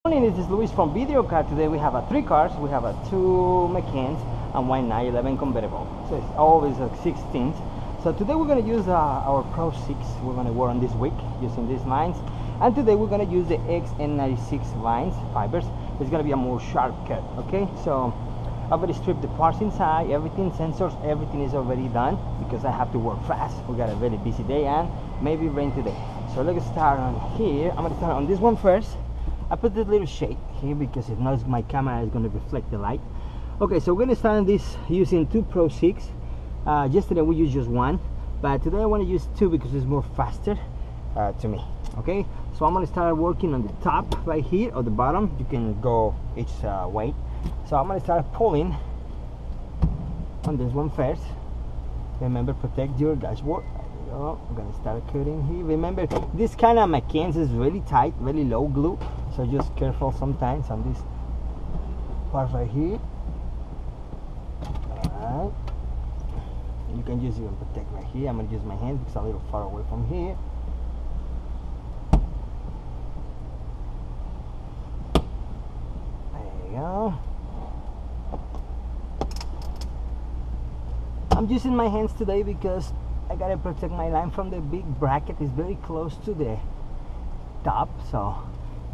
This is Luis from Video Car. Today we have three cars. We have two Mechanics and one 911 convertible. So it's always like 16th. So today we're going to use our Pro 6. We're going to work on this week using these lines. And today we're going to use the XN96 lines, fibers. It's going to be a more sharp cut, okay? So I've already stripped the parts inside, everything, sensors, everything is already done because I have to work fast. We got a very busy day and maybe rain today. So let's start on here. I'm going to start on this one first. I put this little shade here because if not my camera is going to reflect the light. Okay, so we're going to start on this using two Pro 6. Yesterday we used just one, but today I want to use two because it's more faster to me. Okay, so I'm going to start working on the top right here or the bottom. You can go each way. So I'm going to start pulling on this one first. Remember, protect your dashboard. Oh, I'm gonna start cutting here. Remember, this kind of mechanics is really tight, really low glue, so just careful sometimes on this part right here. Alright, you can just even protect right here. I'm gonna use my hand because I'm a little far away from here. There you go. I'm using my hands today because I gotta protect my line from the big bracket. It's very close to the top, so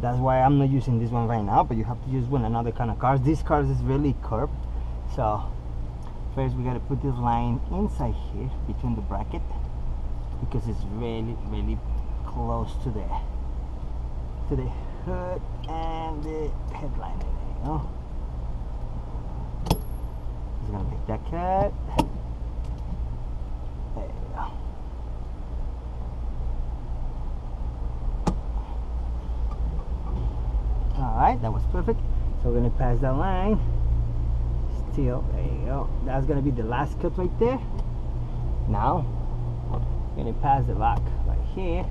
that's why I'm not using this one right now, but you have to use one another kind of cars. This car is really curved, so first we gotta put this line inside here between the bracket because it's really close to the hood and the headliner. There you go. Just gonna make that cut. Alright, that was perfect. So we're going to pass that line. Still, there you go. That's going to be the last cut right there. Now, we're going to pass the lock right here.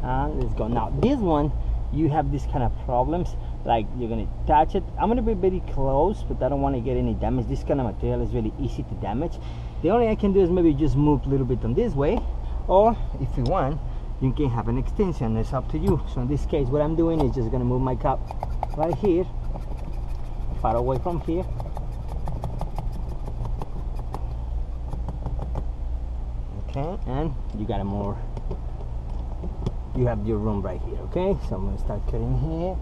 And let's go. Now, this one, you have this kind of problems. Like, you're going to touch it. I'm going to be very close, but I don't want to get any damage. This kind of material is really easy to damage. The only I can do is maybe just move a little bit on this way. Or, if you want, you can have an extension. It's up to you. So in this case, what I'm doing is just gonna move my cup right here, far away from here. Okay, and you got you have your room right here. Okay, so I'm gonna start cutting here.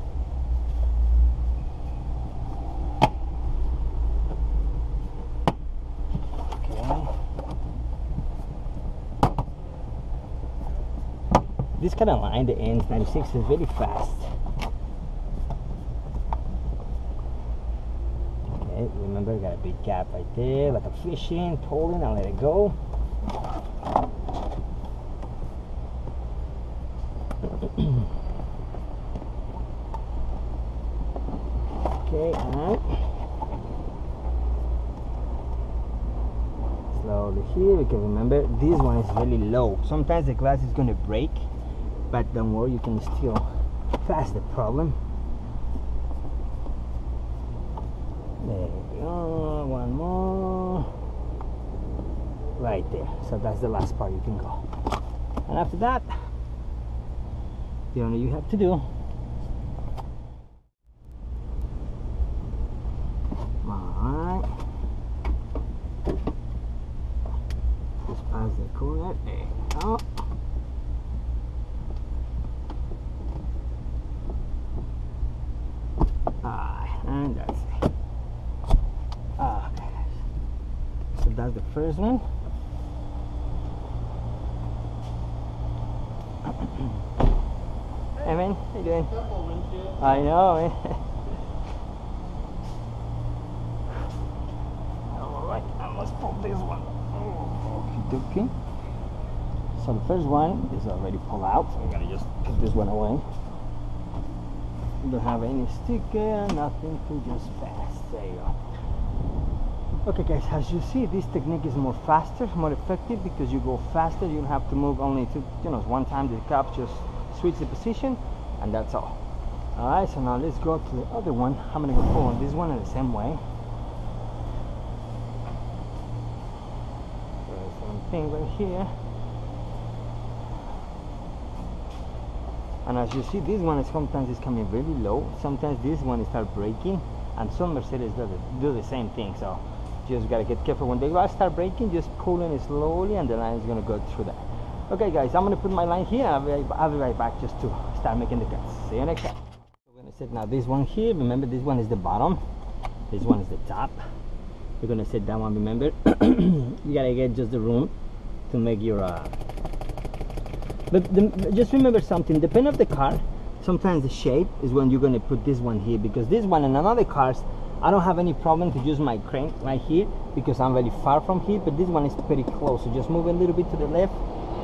This kind of line, the XN96, is very fast. Okay, remember, got a big gap right there, like a fishing, pulling, I'll let it go. Okay, alright. Slowly here, because remember, this one is really low. Sometimes the glass is going to break. But don't worry, you can still pass the problem. There we go, one more. Right there. So that's the last part you can go. And after that, the only you have to do. Alright. Just pass the corner. There you go. And that's it. Okay, so that's the first one. Hey man, how you doing? I know, man. Alright, I must pull this one. Okay. So the first one is already pulled out, so we're gonna just put this one away. Don't have any sticker, nothing, to just pass. There you go. Okay guys, as you see, this technique is more faster, more effective because you go faster. You don't have to move only to, one time the cap, just switch the position and that's all. Alright, so now let's go to the other one. I'm gonna go pull on this one in the same way. So same thing right here. And as you see, this one is sometimes is coming really low. Sometimes this one start breaking, and some Mercedes do the same thing. So just gotta get careful when they start breaking. Just pulling it slowly, and the line is gonna go through that. Okay, guys, I'm gonna put my line here. I'll be right back just to start making the cuts. See you next time. We're gonna set now this one here. Remember, this one is the bottom. This one is the top. We're gonna set that one. Remember, you gotta get just the room to make your. Just remember something. Depending on the car, sometimes the shape is when you're gonna put this one here, because this one and another cars, I don't have any problem to use my crank right here because I'm very far from here. But this one is pretty close, so just move a little bit to the left,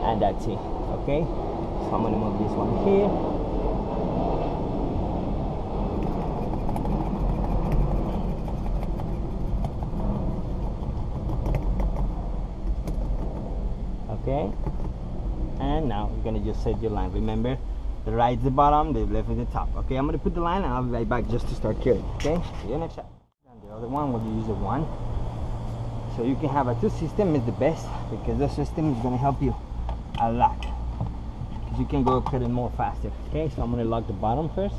and that's it. Okay. So I'm gonna move this one here. Okay, and now you're gonna just set your line. Remember, the right is the bottom, the left is the top. Okay, I'm gonna put the line and I'll be right back just to start cutting. Okay, see you next time. And the other one, we'll use the one. So you can have a two system is the best, because the system is gonna help you a lot, because you can go cutting more faster. Okay, so I'm gonna lock the bottom first.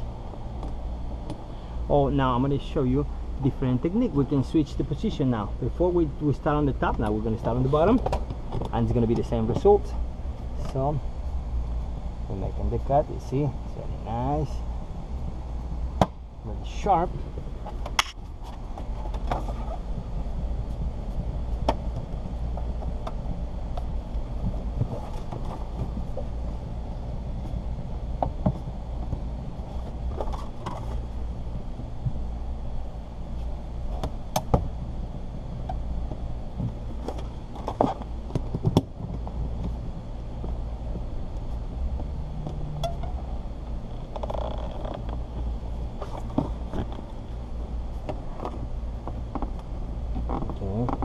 Oh, now I'm gonna show you different technique. We can switch the position now. Before we start on the top, now we're gonna start on the bottom, and it's going to be the same result. So we're making the cut. You see, it's very nice, very sharp.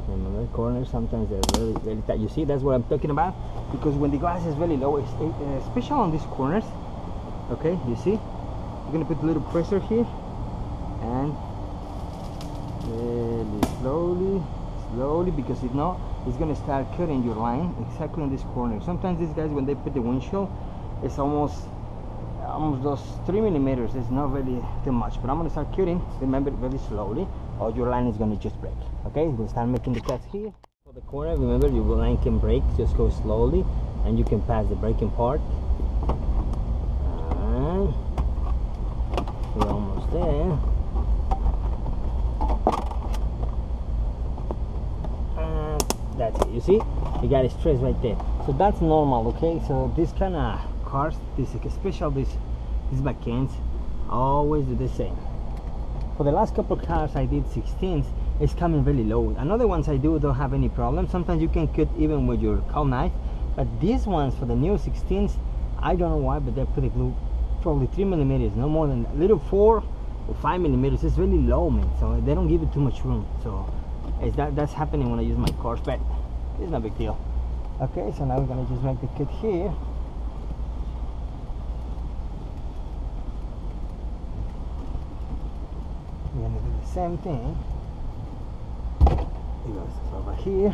Remember, corners sometimes they're really tight. You see, that's what I'm talking about, because when the glass is really low, especially on these corners. Okay, you see, you're gonna put a little pressure here, and really slowly, because if not, it's gonna start cutting your line exactly on this corner. Sometimes these guys, when they put the windshield, it's almost those 3 millimeters. It's not really too much, but I'm gonna start cutting. Remember, very slowly, or your line is gonna just break. Okay, we'll start making the cuts here. For the corner, remember, your line can break. Just go slowly, and you can pass the breaking part. And we're almost there. And that's it. You see, you got it straight right there. So that's normal. Okay, so this kind of cars, especially these backends, always do the same. For the last couple of cars I did 16s, it's coming really low. Another ones I don't have any problem. Sometimes you can cut even with your cow knife, but these ones for the new 16s, I don't know why, but they're pretty glue, probably 3 millimeters, no more than a little 4 or 5 millimeters. It's really low, man, so they don't give it too much room. So that's happening when I use my cars, but it's no big deal. Okay, so now we're gonna just make the cut here. We're gonna do the same thing. It goes over here.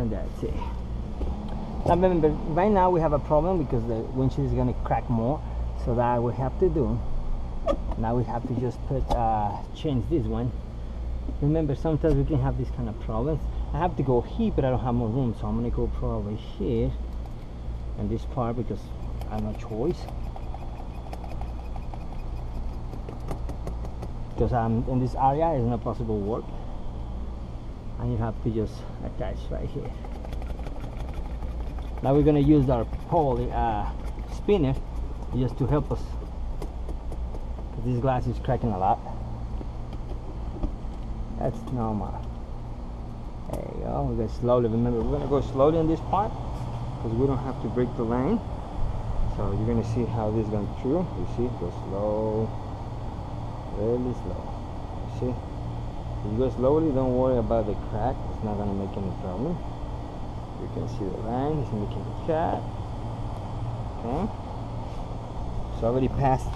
That's it. Now remember, right now we have a problem because the windshield is going to crack more, so that we have to do, now we have to just put change this one. Remember, sometimes we can have this kind of problems. I have to go here, but I don't have more room, so I'm going to go probably here and this part, because I have no choice, because in this area is not possible work. and you have to just attach right here. Now we're gonna use our pole spinner just to help us, because this glass is cracking a lot. That's normal. There you go. We go slowly. Remember, we're gonna go slowly on this part because we don't have to break the lane. So you're gonna see how this is going through. You see, go slow, really slow. You see, if you go slowly, don't worry about the crack. It's not gonna make any problem. You can see the line. It's making the cut. Okay. So already passed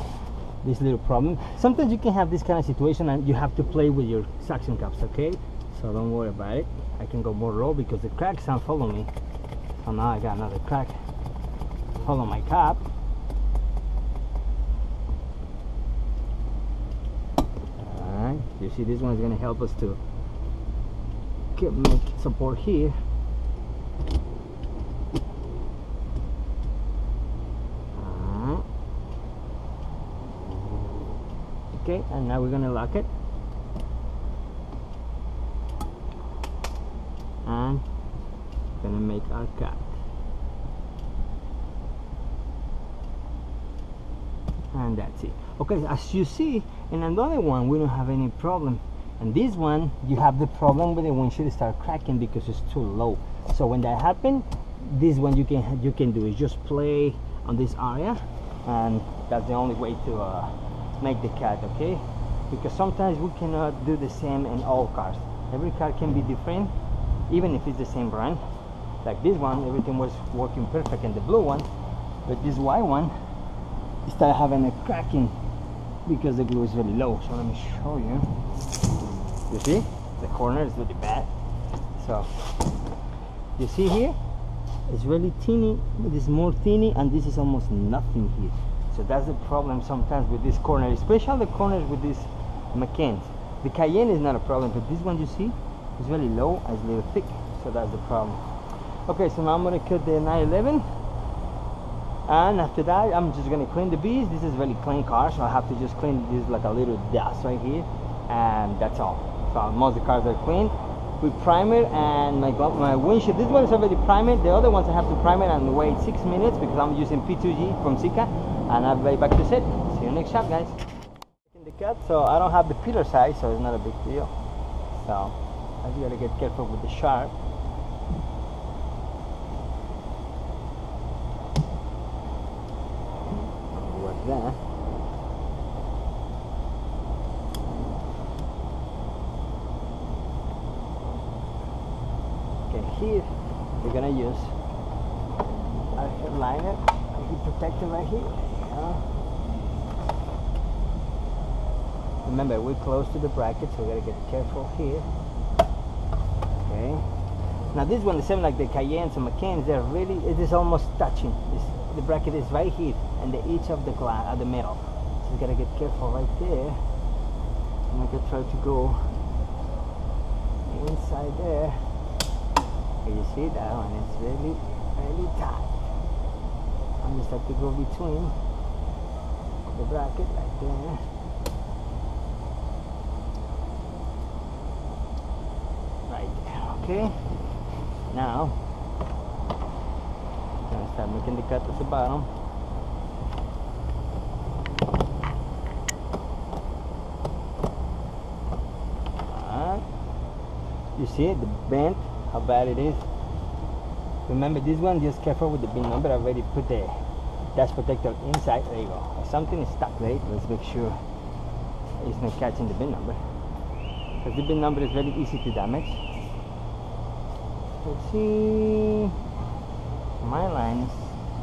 this little problem. Sometimes you can have this kind of situation and you have to play with your suction cups. Okay. So don't worry about it. I can go more low because the cracks don't follow me. So now I got another crack. Follow my cap. Alright, you see this one is going to help us to make support here. Alright. Okay, and now we're going to lock it. And going to make our cut. And that's it. Okay, as you see, in another one we don't have any problem, and this one you have the problem with the windshield start cracking because it's too low. So when that happens, this one you can do is just play on this area, and that's the only way to make the cut. Okay, because sometimes we cannot do the same in all cars. Every car can be different, even if it's the same brand. Like this one, everything was working perfect in the blue one, but this white one start having a cracking because the glue is really low. So let me show you. You see, the corner is really bad. So you see here, it's really teeny. This is more teeny, and this is almost nothing here. So that's the problem sometimes with this corner, especially the corners with these McCanns. The Cayenne is not a problem, but this one you see is really low and it's a little thick. So that's the problem. Okay, so now I'm gonna cut the 911. And after that, I'm just gonna clean the beads. This is really clean car, so I have to just clean this like a little dust right here, and that's all. So most of the cars are clean with primer and my windshield. This one is already primed. The other ones I have to prime it and wait 6 minutes because I'm using P2G from Sika, and I'll be back to set. See you next shop, guys. In the cut, so I don't have the pillar size, so it's not a big deal. So I just gotta get careful with the sharp. That. Okay, here we're gonna use our headliner, our heat protector right here. Remember, we're close to the bracket, so we gotta get careful here. Okay. Now this one, the same like the Cayennes and McCanns, they're really, it is almost touching. The bracket is right here and the edge of the glass at the middle, so you gotta get careful right there. I'm gonna try to go inside there. Can you see that one? It's really tight. I'm just have to go between the bracket right there. Right there. Okay, now start making the cut at the bottom. Alright. You see it, the bend, how bad it is. Remember this one, just careful with the bin number. I already put the dash protector inside. There you go. If something is stuck there, let's make sure it's not catching the bin number, because the bin number is very easy to damage. Let's see. My line is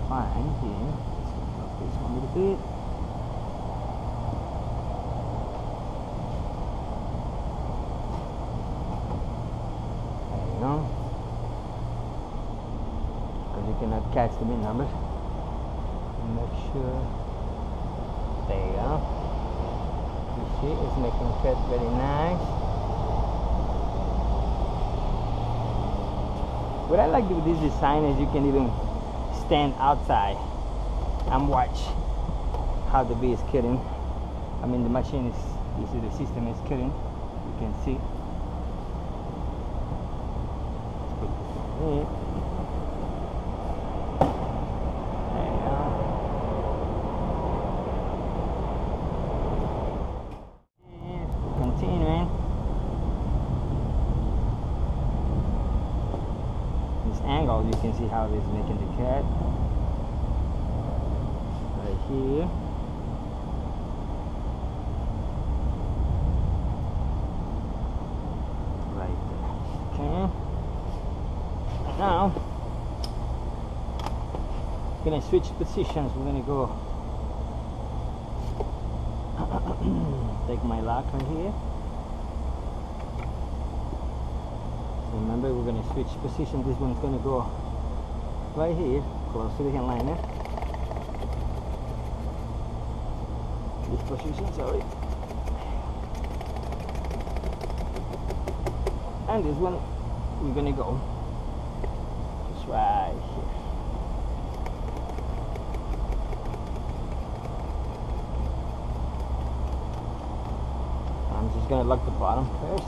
fine here. Let's this one a little bit. There you go. Because you cannot catch the bin number. Make sure. There you go. You see, it's making cut very nice. What I like with this design is you can even stand outside and watch how the bee is cutting. I mean, the machine is, you see the system is cutting. You can see. in. There you go. And continuing. This angle, you can see how it is making the cut. Right here. Okay. Now, we're gonna switch positions. We're gonna go take my lock right here. So remember, we're gonna switch position. This one's gonna go right here, close to the handliner. This position, sorry. And this one, we're gonna go just right here. I'm just gonna lock the bottom first.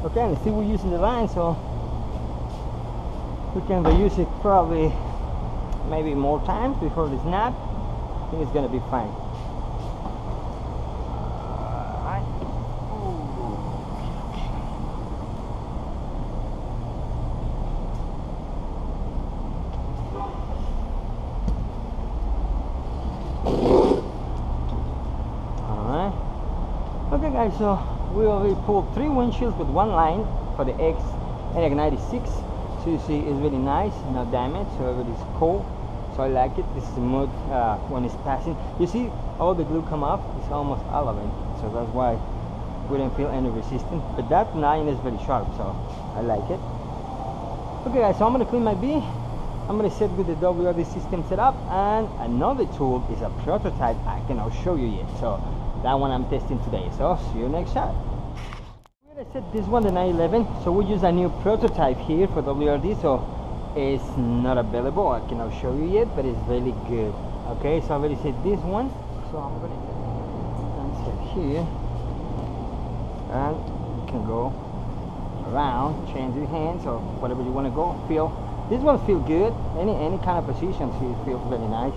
Okay, and see we're using the line, so we can reuse it probably maybe more times before the snap. I think it's gonna be fine. Alright. Okay guys, so we already pulled 3 windshields with 1 line for the XN96. So you see it's really nice, no damage, so everything's cool. So I like it. This is smooth when it's passing. You see all the glue come off, it's almost all of it. So that's why we didn't feel any resistance. But that 9 is very sharp, so I like it. Okay guys, so I'm gonna clean my bee. I'm gonna set with the WRD system set up, and another tool is a prototype I cannot show you yet. So that one I'm testing today. So see you next shot. I set this one the 911, so we use a new prototype here for WRD, so it's not available, I cannot show you yet, but it's really good. Okay, so I already set this one, so I'm gonna set here, and you can go around, change your hands or whatever you want to go. Feel this one feel good, any kind of position feels very nice.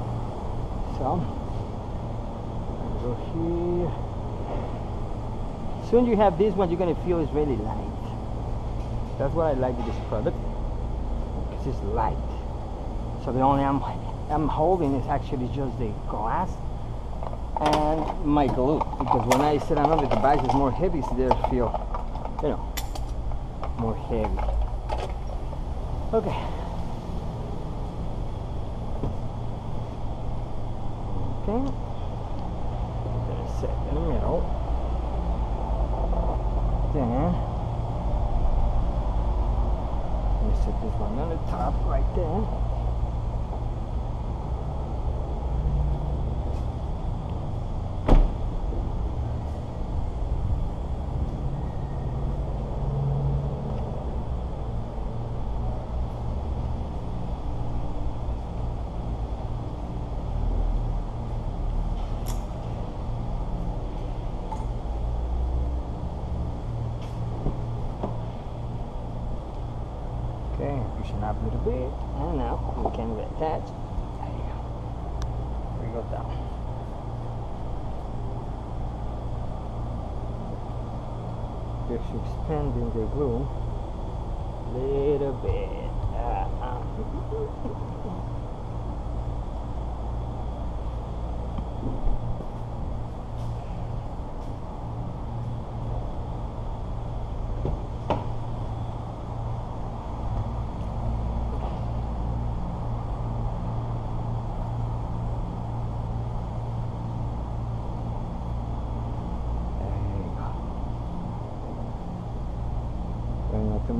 So go here. Soon you have this one, you're gonna feel it's really light. That's what I like with this product, because it's light. So the only I'm holding is actually just the glass and my glue, because when I set another device it's more heavy, so they feel, you know, more heavy. Okay. Okay. Gonna set in the middle. Then let me set this one on the top right there. Okay, pushing up a little bit, and now we can reattach. There you go. We go down. Just expanding the glue a little bit.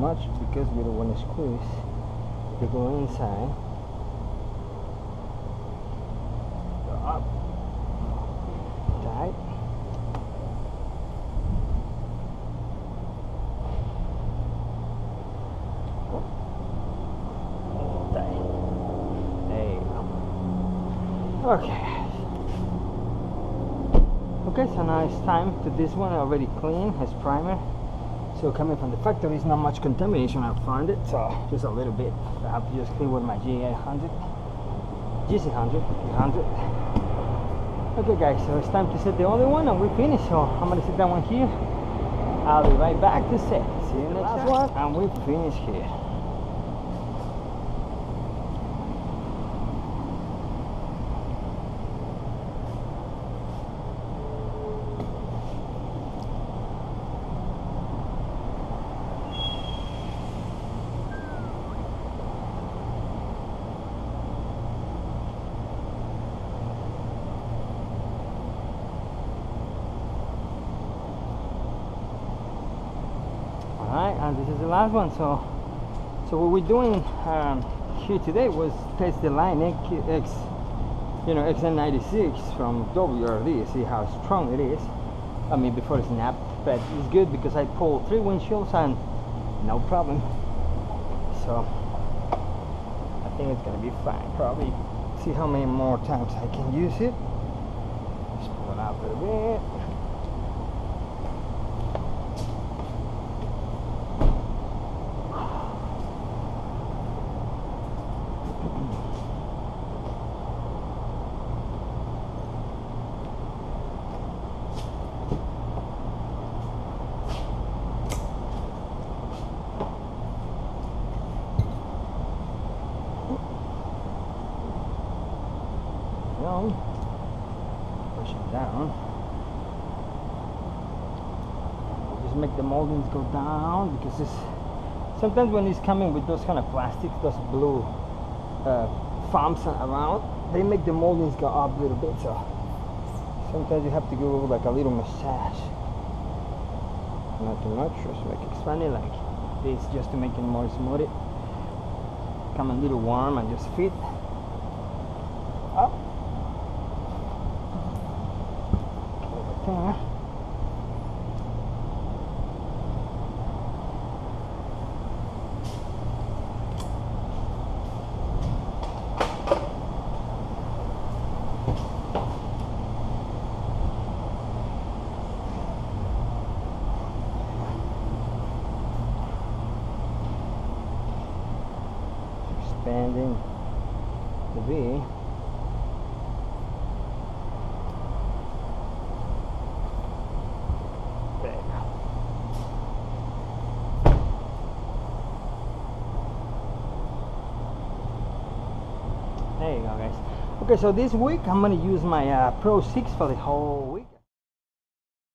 much because we don't want to squeeze the glue inside. Go up, tight. Tight. There you go. Okay. Okay, so now it's time to this one already clean, has primer. So coming from the factory, it's not much contamination. I found it, so just a little bit. I have to just clean with my GC100. Okay guys, so it's time to set the other one and we're finished. So I'm gonna set that one here. I'll be right back to set. See you next one. And we're finished here. Alright, and this is the last one. So what we're doing here today was test the line XN96 from WRD, see how strong it is. I mean, before it snapped, but it's good because I pulled 3 windshields and no problem. So I think it's gonna be fine. Probably see how many more times I can use it. Just pull it out a little bit. Push it down. Just make the moldings go down because it's sometimes when it's coming with those kind of plastics, those blue foams around, they make the moldings go up a little bit. So sometimes you have to go like a little massage. Not too much, just like expand it like this, just to make it more smooth. Come a little warm and just fit up. Expanding the V. There you go, guys. Okay, so this week I'm gonna use my Pro 6 for the whole week.